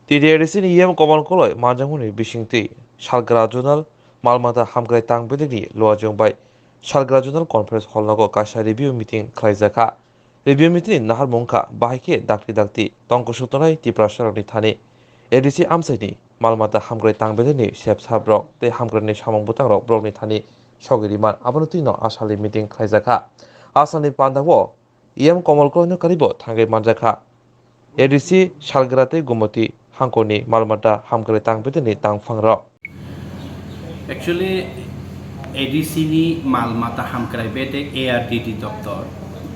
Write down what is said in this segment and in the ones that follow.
TDRC ni komal koloi manjangmuni bisingti Salgra Zonal Malmata Hamgrai Tangbedini Loajongbai Salgra Zonal Conference Hall nago kaisa review meeting Khwlaijakha review meeting nahar mongkha bahike dakti tongko sutonai Tiprasarokni thani ADC amsaini Malmata Hamgrai Tangbedini sep sabrok te hamgrani samong butangrok brokni thani sogiriman abanutino asali meeting Khwlaijakha asani pandawo komal koloi no karibo thangai manjakha ADC Salgrate Gumoti Hankoni Malmata Hamgrai Tangbedini Tangfangrok. Actually, ADC ni Malmata Hamgrai bete ARDD doctor.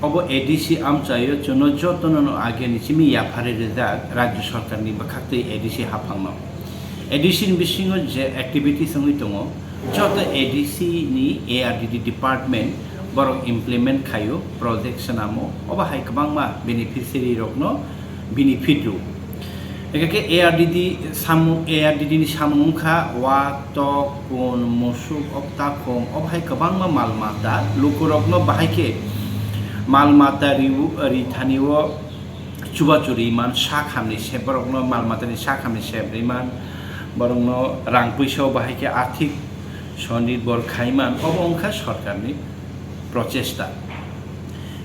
Obo ADC amchayo chono jotono age ni chimi yapare reda Rajya Sarkar ni bakhate ADC hapangno. ADC ni bisingo je activity sangi tongo joto ADC ni ARDD department borok implement khayo project sanamo oba hai kabangma beneficiary rokno benefit ru. Ekake ARDD ni samungkha wa tok pon musuk okta khong obhai kabangma malmata lukurokno bahaike malmata riu rithaniwo chubachuri man sakhamni seborokno malmatani sakhamni sebriman borongno rang puisao bahaike arthik sonirbor khaiman obongkha sarkarni prochesta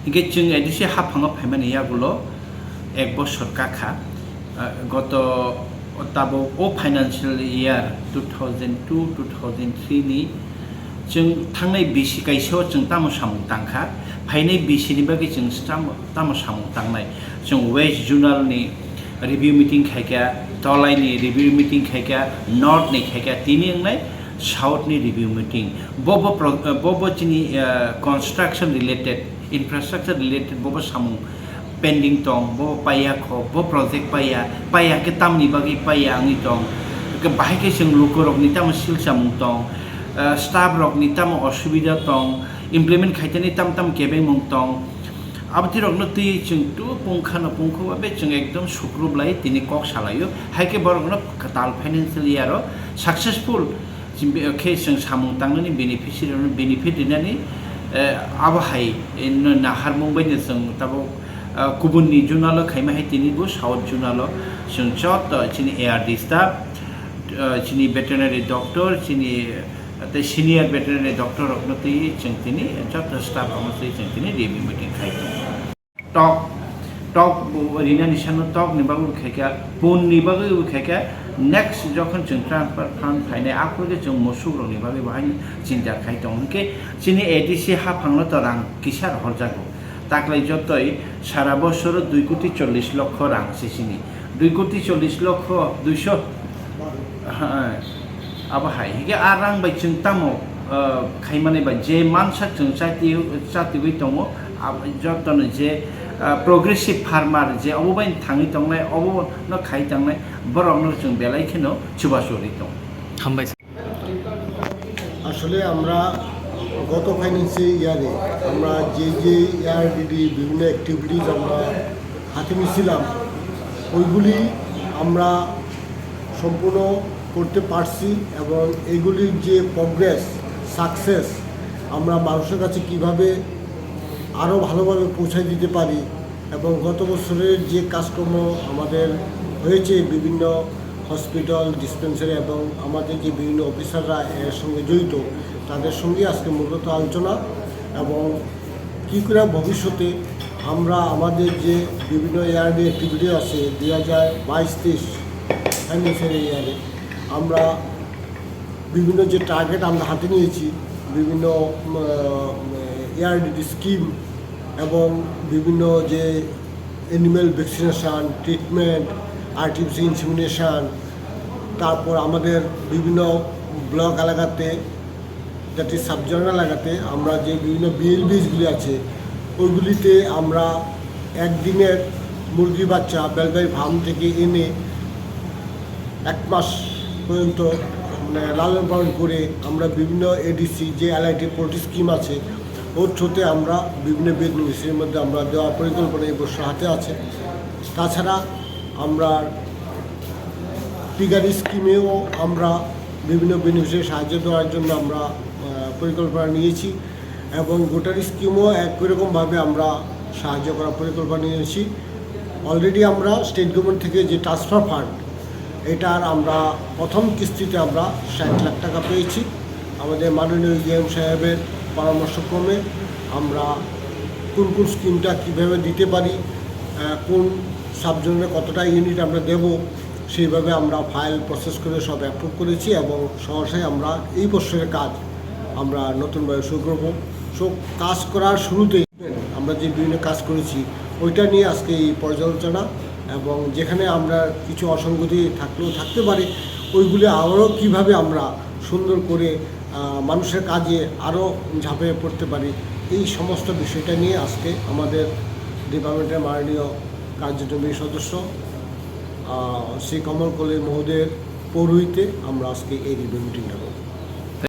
hingke chung ADC haphango phaimani yagulo ek bochor kakha goto tabo o financial year 2002-2003 ni जों थांनाय बिसि गायसेयाव जों तामो सामुं तांखा फायनाय बिसिनि बागै जों तामो सामुं तांनाय जों वेस्ट जुनालनि रिभिउ मिटिं खायगा तलाइनि रिभिउ मिटिं खायगा नर्थनि खायगा तिनि अंनाय साउथनि रिभिउ मिटिं बबो जिनि कन्स्ट्राक्शन रिलेटेड इन्फ्रास्ट्राक्चर रिलेटेड बबो सामुं पेंडिंग तong bo paya kho bo project paya ke tamni bagi paya angi tong ke bahike sing lukorok ni tam silsa mung tong staff rok ni tam osubida tong implement khaitani tam kebeng mung tong abti rok no ti chung tu pungkhana pungkho abe chung ekdom sukrub lai tini kok salayo haike borok no katal financial year successful ke sing samung tangni beneficiary no benefit dinani abo hai na harmung bai ne sing tabo kubunni junalo khaima hai tini bo south junalo sung chot chini ARD staff chini veterinary doctor chini the senior veterinary doctor oknoti chingtini chot staff amase chingtini review meeting khaito talk rina nisano talk ni bagu kheka pun ni bagu kheka next jokhon chung transfer fund phaine akure chung mosuk rok ni bagu bahai chinta khaito ke chini ADC ha phanglo to rang kisar horjago তাকলাই যতই সারা বছর 2,40 লক্ষ রাং সেসিনি 2,40 লক্ষ 200 আবাহাই হিগে আর রাং by जों তামো খাইমানে by যে মানসা जों চাতিবি দङ যতন যে progressive farmer যে অববাই থাङि দंनाय অব ন খাই दंनाय বরংনো जों বেলাইখেনো চুবাসরি দं হামবাই আসলে আমরা গত ফাইন্যান্সিয়াল ইয়ারে আমরা যে ARDD বিভিন্ন অ্যাক্টিভিটিস আমরা হাতে নিয়েছিলাম ওইগুলি আমরা সম্পূর্ণ করতে পারছি এবং এগুলির যে প্রোগ্রেস সাকসেস আমরা মানুষের কাছে কিভাবে আরও ভালোভাবে পৌঁছে দিতে পারি এবং গত বছরের যে কাজকর্ম আমাদের হয়েছে বিভিন্ন হসপিটাল ডিসপেন্সারি এবং আমাদের যে বিভিন্ন অফিসাররা এর সঙ্গে জড়িত তাদের সঙ্গে আজকে মূলত আলোচনা এবং কী করে ভবিষ্যতে আমরা আমাদের যে বিভিন্ন ARD অ্যাক্টিভিটি আছে 2022-23 ফাইন্যান্সিয়াল ইয়ারে আমরা বিভিন্ন যে টার্গেট আমরা হাতে নিয়েছি বিভিন্ন ARDD স্কিম এবং বিভিন্ন যে animal vaccination treatment artificial insemination তারপর আমাদের বিভিন্ন ব্লক এলাকাতে যাতে সাবজোনাল এলাকাতে আমরা যে বিভিন্ন BLBSগুলি আছে ওইগুলিতে আমরা একদিনের মুরগি বাচ্চা বেলগাই ফার্ম থেকে এনে 1 মাস পর্যন্ত মানে লালন পালন করে আমরা বিভিন্ন ADC যে LIT পোল্ট্রি স্কিম আছে ওর থ্রুতে আমরা বিভিন্ন বেনিফিশিয়ারির মধ্যে আমরা দেওয়ার পরিকল্পনা এই বছর হাতে আছে তাছাড়া আমরা পিগারি স্কিমেও আমরা বিভিন্ন বেনিফিশিয়ারি সাহায্য দেওয়ার জন্য আমরা পরিকল্পনা নিয়েছি এবং গোটারি স্কিমও একই রকমভাবে আমরা সাহায্য করার পরিকল্পনা নিয়েছি অলরেডি আমরা স্টেট গভর্নমেন্ট থেকে যে ট্রান্সফার ফান্ড এটার আমরা প্রথম কিস্তিতে আমরা 60 লাখ টাকা পেয়েছি। আমাদের মাননীয় ইএম সাহেবের পরামর্শক্রমে আমরা কোন কোন স্কিমটা কীভাবে দিতে পারি, কোন সাবজনে কতটা ইউনিট আমরা দেব, সেইভাবে আমরা ফাইল প্রসেস করে সব অ্যাপ্রুভ করেছি এবং সহসাই আমরা এই বছরের কাজ আমরা নতুনভাবে শুরু করব। কাজ করার শুরুতেই আমরা যে বিভিন্ন কাজ করেছি ওইটা নিয়ে আজকে এই পর্যালোচনা, এবং যেখানে আমরা কিছু অসঙ্গতি থাকলেও থাকতে পারে ওইগুলি আরও কীভাবে আমরা সুন্দর করে মানুষের কাজে আরও ঝাঁপিয়ে পড়তে পারি, এই সমস্ত বিষয়টা নিয়ে আজকে আমাদের ডিপার্টমেন্টের মাননীয় কার্যনির্বাহী সদস্য শ্রী কমল কলি মহোদয়ের পৌরোহিত্যে আমরা আজকে এই রিভিউ মিটিংটা